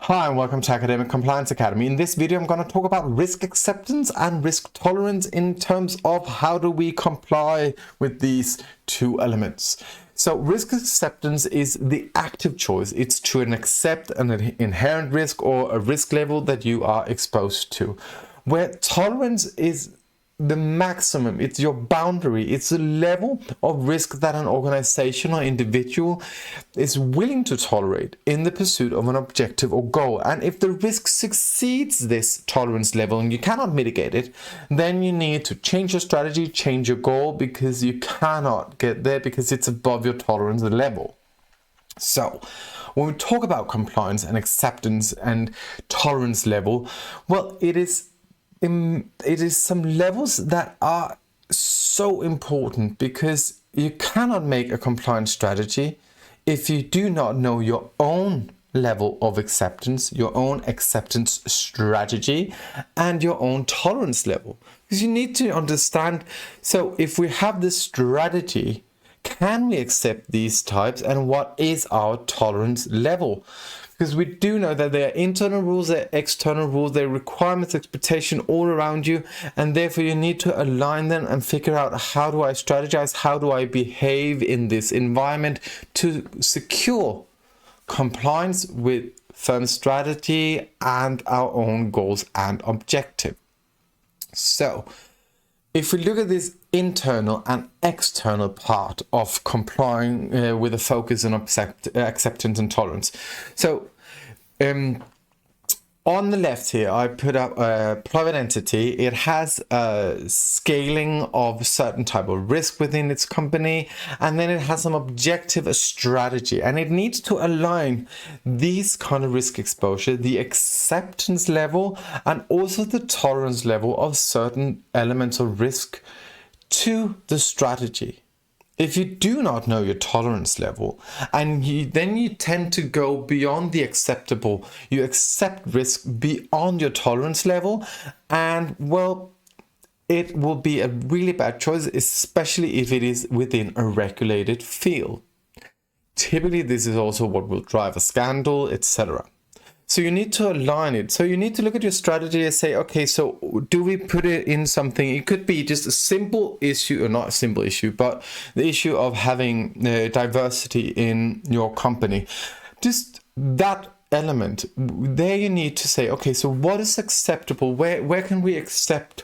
Hi and welcome to Academic Compliance Academy. In this video, I'm going to talk about risk acceptance and risk tolerance in terms of how do we comply with these two elements. So risk acceptance is the active choice. It's to accept an inherent risk or a risk level that you are exposed to. Where tolerance is the maximum, it's your boundary, it's the level of risk that an organization or individual is willing to tolerate in the pursuit of an objective or goal. And if the risk succeeds this tolerance level and you cannot mitigate it, then you need to change your strategy, change your goal, because you cannot get there because it's above your tolerance level. So when we talk about compliance and acceptance and tolerance level, well, it is some levels that are so important, because you cannot make a compliance strategy if you do not know your own level of acceptance, your own acceptance strategy, and your own tolerance level. Because you need to understand, so if we have this strategy, can we accept these types, and what is our tolerance level? Because we do know that there are internal rules, there are external rules, there are requirements, expectation all around you, and therefore you need to align them and figure out, how do I strategize, how do I behave in this environment to secure compliance with firm strategy and our own goals and objective. So if we look at this internal and external part of complying with a focus on acceptance and tolerance. So on the left here, I put up a private entity. It has a scaling of certain type of risk within its company, and then it has some objective strategy, and it needs to align these kind of risk exposure, the acceptance level, and also the tolerance level of certain elements of risk to the strategy. If you do not know your tolerance level, and then you tend to go beyond the acceptable, you accept risk beyond your tolerance level, and well, it will be a really bad choice, especially if it is within a regulated field. Typically, this is also what will drive a scandal, etc. So you need to align it. So you need to look at your strategy and say, okay, so do we put it in something? It could be just a simple issue, or not a simple issue, but the issue of having diversity in your company. Just that element, there you need to say, okay, so what is acceptable? Where can we accept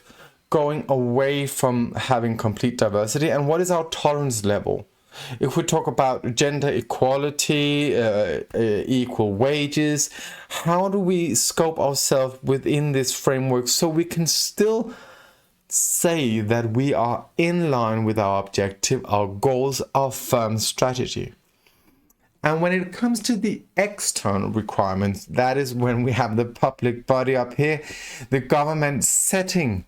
going away from having complete diversity? And what is our tolerance level? If we talk about gender equality, equal wages, how do we scope ourselves within this framework so we can still say that we are in line with our objective, our goals, our firm strategy? And when it comes to the external requirements, that is when we have the public body up here, the government setting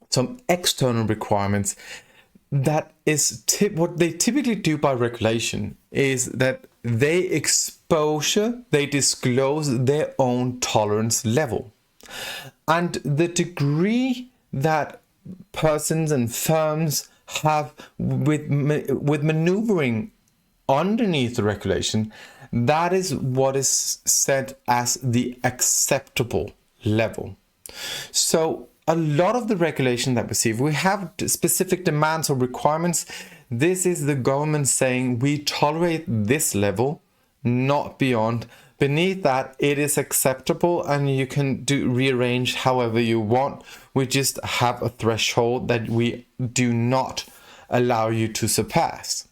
some external requirements. That is what they typically do by regulation, is that they disclose their own tolerance level. And the degree that persons and firms have with maneuvering underneath the regulation, that is what is set as the acceptable level. So a lot of the regulation that we see, if we have specific demands or requirements, this is the government saying we tolerate this level, not beyond. Beneath that, it is acceptable, and you can rearrange however you want. We just have a threshold that we do not allow you to surpass.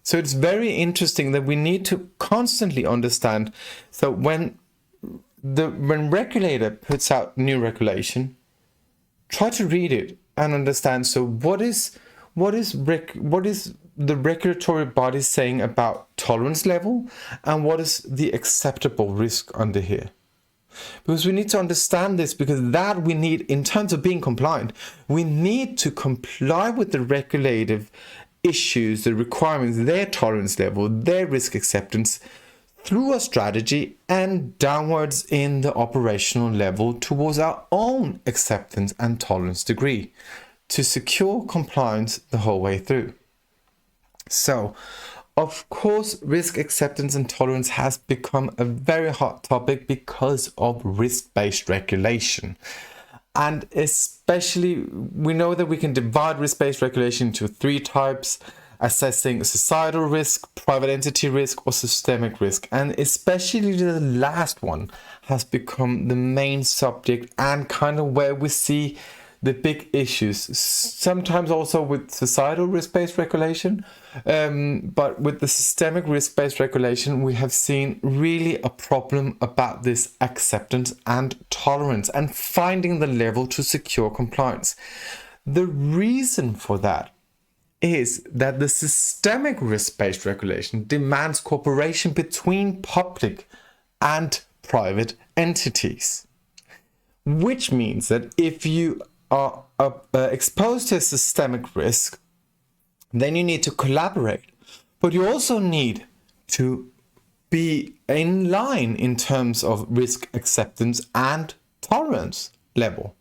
So it's very interesting that we need to constantly understand. So when regulator puts out new regulation, try to read it and understand. So what is the regulatory body saying about tolerance level, and what is the acceptable risk under here? Because we need to understand this, because that we need, in terms of being compliant, we need to comply with the regulative issues, the requirements, their tolerance level, their risk acceptance, through a strategy and downwards in the operational level towards our own acceptance and tolerance degree to secure compliance the whole way through. So Of course, risk acceptance and tolerance has become a very hot topic because of risk-based regulation. And especially, we know that we can divide risk-based regulation into 3 types: assessing societal risk, private entity risk, or systemic risk. And especially the last one has become the main subject and kind of where we see the big issues, sometimes also with societal risk-based regulation, but with the systemic risk-based regulation, we have seen really a problem about this acceptance and tolerance and finding the level to secure compliance. The reason for that is that the systemic risk-based regulation demands cooperation between public and private entities, which means that if you are exposed to a systemic risk, then you need to collaborate, but you also need to be in line in terms of risk acceptance and tolerance level.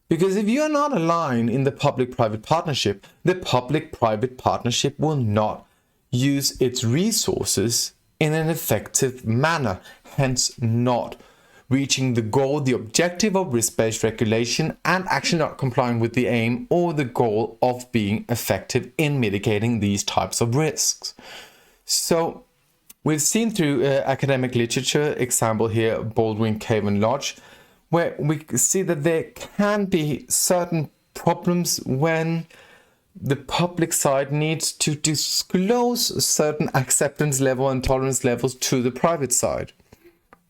Because if you're not aligned in the public-private partnership, the public-private partnership will not use its resources in an effective manner, hence not reaching the goal, the objective of risk-based regulation, and actually not complying with the aim or the goal of being effective in mitigating these types of risks. So we've seen through academic literature, example here, Baldwin, Cave and Lodge, where we see that there can be certain problems when the public side needs to disclose certain acceptance level and tolerance levels to the private side.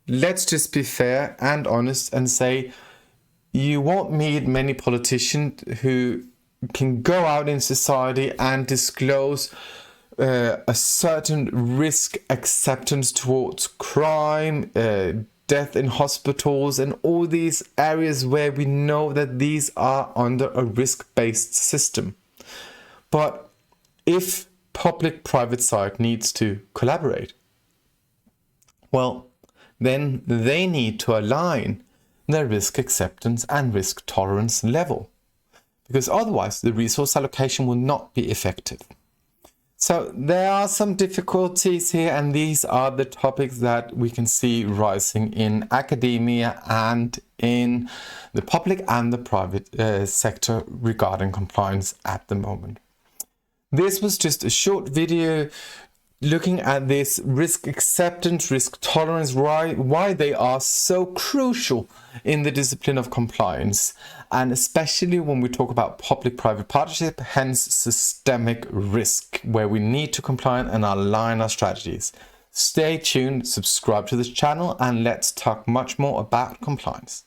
Let's just be fair and honest and say you won't meet many politicians who can go out in society and disclose a certain risk acceptance towards crime, death in hospitals, and all these areas where we know that these are under a risk-based system. But if public-private side needs to collaborate, well, then they need to align their risk acceptance and risk tolerance level, because otherwise the resource allocation will not be effective. So there are some difficulties here, and these are the topics that we can see rising in academia and in the public and the private sector regarding compliance at the moment. This was just a short video looking at this risk acceptance, risk tolerance, why they are so crucial in the discipline of compliance, and especially when we talk about public-private partnership, hence systemic risk, where we need to comply and align our strategies. Stay tuned, subscribe to this channel, and let's talk much more about compliance.